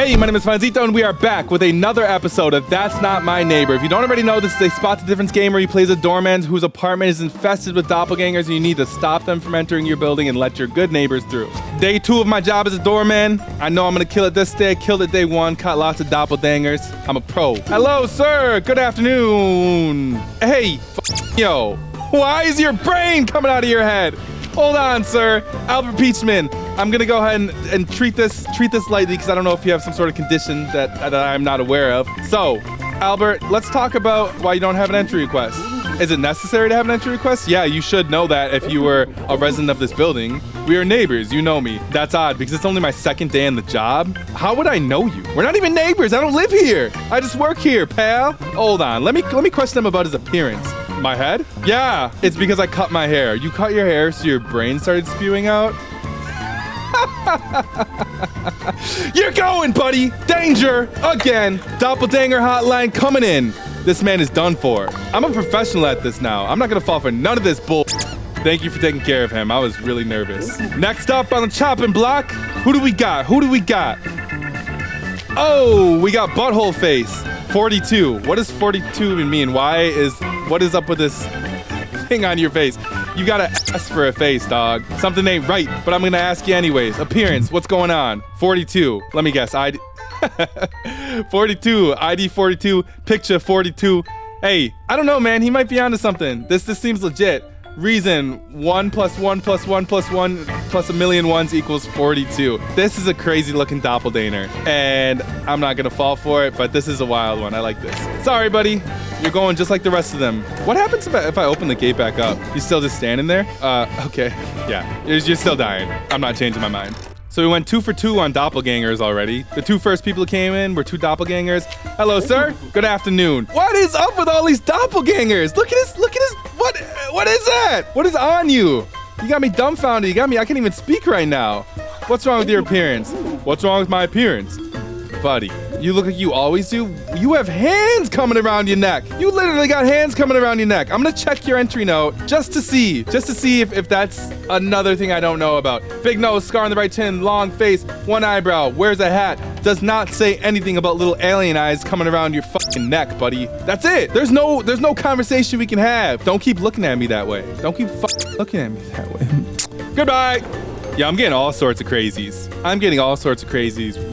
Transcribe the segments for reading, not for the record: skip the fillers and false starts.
Hey, my name is Fonzito, and we are back with another episode of That's Not My Neighbor. If you don't already know, this is a Spot the Difference game where he plays a doorman whose apartment is infested with doppelgangers, and you need to stop them from entering your building and let your good neighbors through. Day 2 of my job as a doorman. I know I'm gonna kill it this day. Killed it day 1. Caught lots of doppelgangers. I'm a pro. Hello, sir. Good afternoon. Hey, yo. Why is your brain coming out of your head? Hold on, sir. Albert Peachman. I'm gonna go ahead and treat this lightly because I don't know if you have some sort of condition that I'm not aware of. So, Albert, let's talk about why you don't have an entry request. Is it necessary to have an entry request? Yeah, you should know that if you were a resident of this building. We are neighbors, you know me. That's odd because it's only my second day on the job. How would I know you? We're not even neighbors. I don't live here. I just work here, pal. Hold on. Let me question him about his appearance. My head? Yeah, it's because I cut my hair. You cut your hair so your brain started spewing out? You're going, buddy! Danger! Again! Doppelganger hotline coming in. This man is done for. I'm a professional at this now. I'm not gonna fall for none of this bull. Thank you for taking care of him. I was really nervous. Next up on the chopping block, who do we got? Oh, we got butthole face. 42. What does 42 even mean? What is up with this thing on your face? You gotta ask for a face, dog. Something ain't right, but I'm gonna ask you anyways. Appearance, what's going on? 42. Let me guess. 42. ID 42. Picture 42. Hey, I don't know, man. He might be onto something. This seems legit. Reason 1 + 1 + 1 + 1 + a million ones equals 42. This is a crazy looking doppelganger, and I'm not gonna fall for it, but this is a wild one. I like this. Sorry, buddy. You're going just like the rest of them. What happens if I open the gate back up? You still just standing there? Okay. Yeah, you're still dying. I'm not changing my mind. So we went 2 for 2 on doppelgangers already. The 2 first people who came in were 2 doppelgangers. Hello, sir. Good afternoon. What is up with all these doppelgangers? Look at his, what is that? What is on you? You got me dumbfounded. You got me, I can't even speak right now. What's wrong with your appearance? What's wrong with my appearance? Buddy, you look like you always do. You have hands coming around your neck. You literally got hands coming around your neck. I'm gonna check your entry note just to see if that's another thing I don't know about. Big nose, scar on the right chin, long face, 1 eyebrow, wears a hat. Does not say anything about little alien eyes coming around your fucking neck, buddy. That's it. There's no conversation we can have. Don't keep looking at me that way. Don't keep fucking looking at me that way. Goodbye. Yeah, I'm getting all sorts of crazies.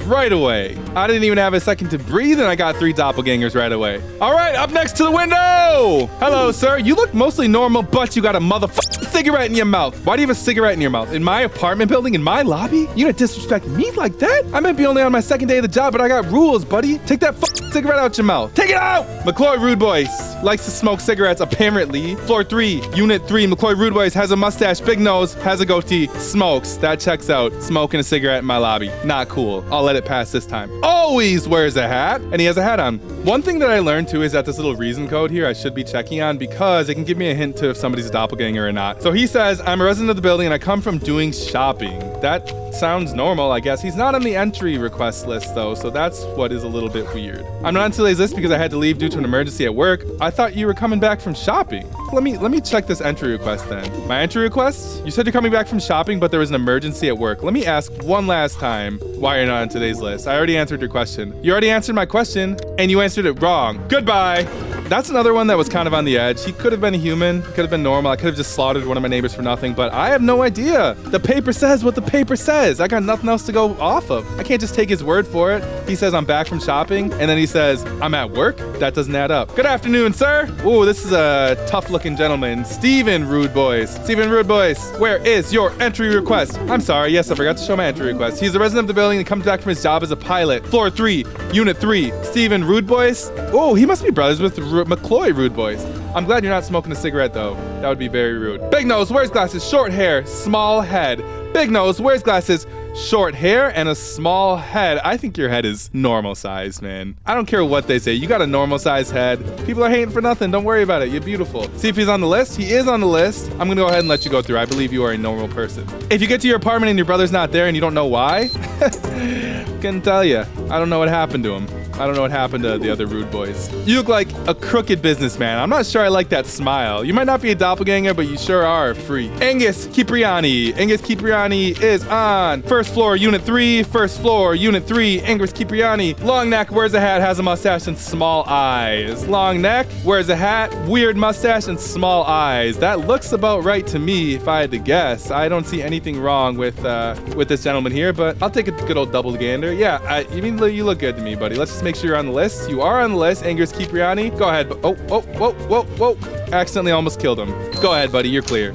Right away. I didn't even have a second to breathe and I got 3 doppelgangers right away. All right, up next to the window. Hello, sir. You look mostly normal, but you got a motherfucking cigarette in your mouth. Why do you have a cigarette in your mouth? In my apartment building, in my lobby? You gonna disrespect me like that? I might be only on my second day of the job, but I got rules, buddy. Take that fucking cigarette out your mouth. Take it out! McCloy Rude Boys likes to smoke cigarettes, apparently. Floor 3, Unit 3, McCloy Rude Boys has a mustache, big nose, has a goatee, smokes. That checks out. Smoking a cigarette in my lobby. Not cool. I'll let it pass this time. Always wears a hat, and he has a hat on. One thing that I learned too is that this little reason code here I should be checking on because it can give me a hint to if somebody's a doppelganger or not. So he says, I'm a resident of the building and I come from doing shopping. That sounds normal, I guess. He's not on the entry request list though, so that's what is a little bit weird. I'm not on today's list because I had to leave due to an emergency at work. I thought you were coming back from shopping. Let me check this entry request then. My entry request? You said you're coming back from shopping, but there was an emergency at work. Let me ask one last time why you're not on today's list. I already answered your question. You already answered my question, and you answered it wrong. Goodbye. That's another one that was kind of on the edge. He could have been a human, could have been normal. I could have just slaughtered one of my neighbors for nothing, but I have no idea. The paper says what the paper says. I got nothing else to go off of. I can't just take his word for it. He says I'm back from shopping, and then he says I'm at work? That doesn't add up. Good afternoon, sir. Ooh, this is a tough-looking gentleman. Steven Rude Boys. Steven Rude Boys, where is your entry request? I'm sorry, yes, I forgot to show my entry request. He's a resident of the building and comes back from his job as a pilot. Floor 3, Unit 3, Steven Rude Boys. Oh, he must be brothers with McCloy Rude Boys. I'm glad you're not smoking a cigarette though. That would be very rude. Big nose, wears glasses, short hair, small head. Big nose, wears glasses, short hair, and a small head. I think your head is normal size, man. I don't care what they say. You got a normal size head. People are hating for nothing. Don't worry about it. You're beautiful. See if he's on the list. He is on the list. I'm gonna go ahead and let you go through. I believe you are a normal person. If you get to your apartment and your brother's not there and you don't know why, couldn't tell you. I don't know what happened to him. I don't know what happened to the other rude boys. You look like a crooked businessman. I'm not sure I like that smile. You might not be a doppelganger, but you sure are a freak. Angus Cipriani. Angus Cipriani is on first floor, unit 3. First floor, unit 3. Angus Cipriani. Long neck, wears a hat, has a mustache and small eyes. Long neck, wears a hat, weird mustache and small eyes. That looks about right to me if I had to guess. I don't see anything wrong with this gentleman here, but I'll take a good old doppelganger. Yeah, you look good to me, buddy. Let's just make sure you're on the list. You are on the list, Angus Cipriani. Go ahead. Whoa. Accidentally almost killed him. Go ahead, buddy. You're clear.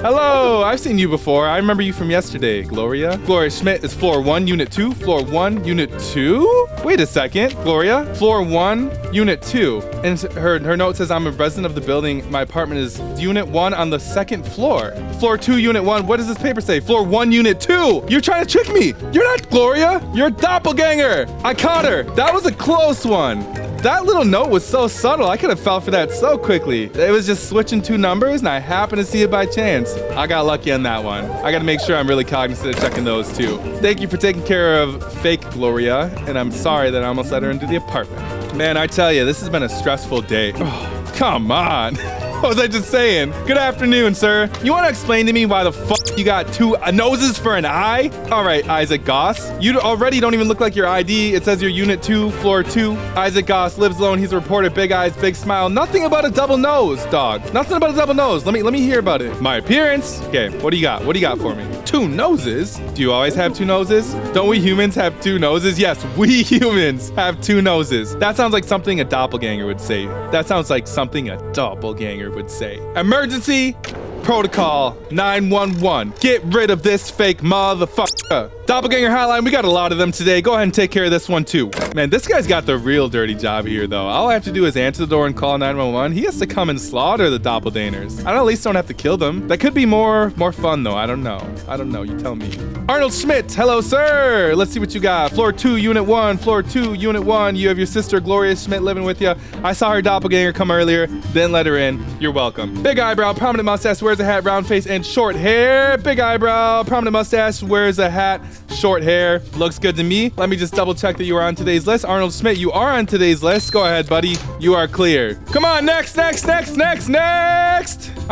Hello, I've seen you before. I remember you from yesterday, Gloria. Gloria Schmidt is floor 1, unit 2. Floor 1, unit 2? Wait a second, Gloria. Floor 1, unit 2. And her note says, I'm a resident of the building. My apartment is unit 1 on the 2nd floor. Floor 2, unit 1. What does this paper say? Floor 1, unit 2. You're trying to trick me. You're not Gloria. You're a doppelganger. I caught her. That was a close one. That little note was so subtle. I could have fell for that so quickly. It was just switching 2 numbers, and I happened to see it by chance. I got lucky on that one. I got to make sure I'm really cognizant of checking those too. Thank you for taking care of fake Gloria, and I'm sorry that I almost let her into the apartment. Man, I tell you, this has been a stressful day. Oh, come on. What was I just saying? Good afternoon, sir. You want to explain to me why the fuck you got 2 noses for an eye? All right, Isaac Goss. You already don't even look like your ID. It says you're unit 2, floor 2. Isaac Goss lives alone. He's reported big eyes, big smile. Nothing about a double nose, dog. Nothing about a double nose. Let me hear about it. My appearance. Okay, what do you got? What do you got for me? 2 noses? Do you always have 2 noses? Don't we humans have 2 noses? Yes, we humans have 2 noses. That sounds like something a doppelganger would say. That sounds like something a doppelganger would say. Emergency protocol 911. Get rid of this fake motherfucker. Doppelganger hotline, we got a lot of them today. Go ahead and take care of this one too. Man, this guy's got the real dirty job here though. All I have to do is answer the door and call 911. He has to come and slaughter the doppelgangers. I at least don't have to kill them. That could be more fun though. I don't know. You tell me. Arnold Schmidt, hello sir. Let's see what you got. Floor 2, unit 1. Floor 2, unit 1. You have your sister Gloria Schmidt living with you. I saw her doppelganger come earlier, then let her in. You're welcome. Big eyebrow, prominent mustache, wears a hat, round face, and short hair. Big eyebrow, prominent mustache, wears a hat, short hair. Looks good to me. Let me just double check that you are on today's list. Arnold Schmidt, you are on today's list. Go ahead, buddy. You are clear. Come on, next. I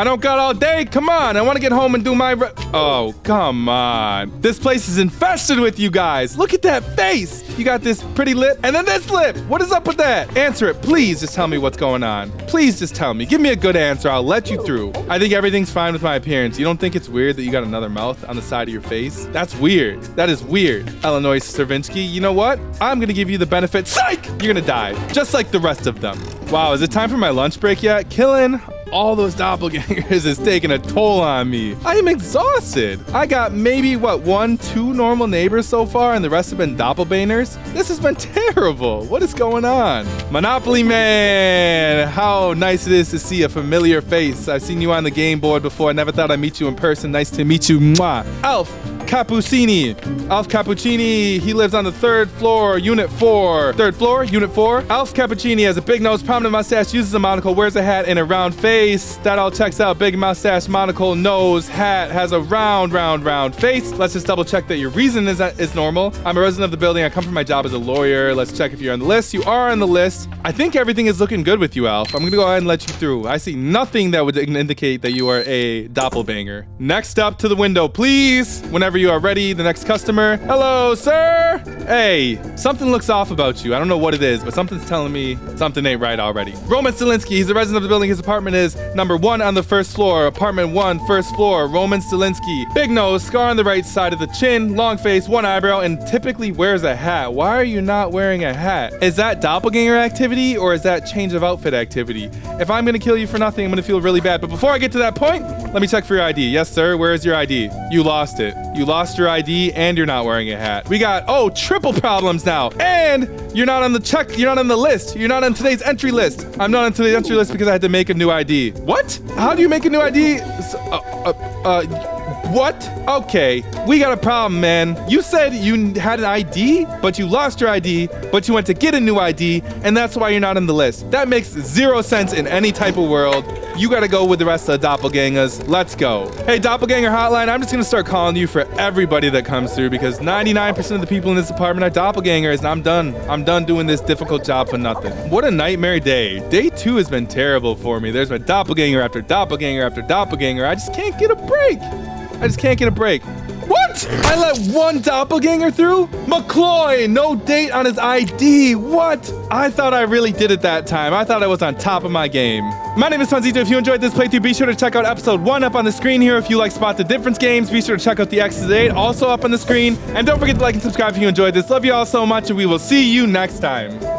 don't got all day. Come on. I want to get home and do my... Oh, come on. This place is infested with you guys. Look at that face. You got this pretty lip and then this lip. What is up with that? Answer it. Please just tell me what's going on. Please just tell me. Give me a good answer. I'll let you through. I think everything's fine with my appearance. You don't think it's weird that you got another mouth on the side of your face? That's weird. That is weird. Illinois Stravinsky, you know what? I'm gonna give you the benefit. Psych! You're gonna die, just like the rest of them. Wow, is it time for my lunch break yet? Killing all those doppelgangers is taking a toll on me. I am exhausted. I got maybe, 1, 2 normal neighbors so far, and the rest have been doppelbangers? This has been terrible. What is going on? Monopoly Man, how nice it is to see a familiar face. I've seen you on the game board before. I never thought I'd meet you in person. Nice to meet you. Mwah. Alf Cappuccini. Alf Cappuccini, he lives on the 3rd floor, unit 4. 3rd floor, unit 4. Alf Cappuccini has a big nose, prominent mustache, uses a monocle, wears a hat, and a round face. That all checks out. Big mustache, monocle, nose, hat, has a round face. Let's just double check that your reason is normal. I'm a resident of the building. I come from my job as a lawyer. Let's check if you're on the list. You are on the list. I think everything is looking good with you, Alf. I'm gonna go ahead and let you through. I see nothing that would indicate that you are a doppelganger. Next up to the window, please. Whenever you are ready, the next customer. Hello, sir. Hey, something looks off about you. I don't know what it is, but something's telling me something ain't right already. Roman Stilinski, he's a resident of the building. His apartment is number 1 on the 1st floor. Apartment 1, 1st floor. Roman Stilinski. Big nose, scar on the right side of the chin, long face, 1 eyebrow, and typically wears a hat. Why are you not wearing a hat? Is that doppelganger activity or is that change of outfit activity? If I'm gonna kill you for nothing, I'm gonna feel really bad. But before I get to that point, let me check for your ID. Yes, sir. Where is your ID? You lost it. You lost your ID and you're not wearing a hat. We got, triple problems now. And you're not on the check. You're not on the list. You're not on today's entry list. I'm not on today's entry list because I had to make a new ID. What? How do you make a new ID? What? Okay, we got a problem, man. You said you had an ID, but you lost your ID, but you went to get a new ID, and that's why you're not on the list. That makes zero sense in any type of world. You gotta go with the rest of the doppelgangers. Let's go. Hey, doppelganger hotline, I'm just gonna start calling you for everybody that comes through because 99% of the people in this apartment are doppelgangers, and I'm done. I'm done doing this difficult job for nothing. What a nightmare day. Day 2 has been terrible for me. There's been doppelganger after doppelganger after doppelganger. I just can't get a break. I just can't get a break. What? I let one doppelganger through? McCloy, no date on his ID. What? I thought I really did it that time. I thought I was on top of my game. My name is Fonzito. If you enjoyed this playthrough, be sure to check out episode 1 up on the screen here. If you like Spot the Difference games, be sure to check out the X's 8 also up on the screen. And don't forget to like and subscribe if you enjoyed this. Love you all so much, and we will see you next time.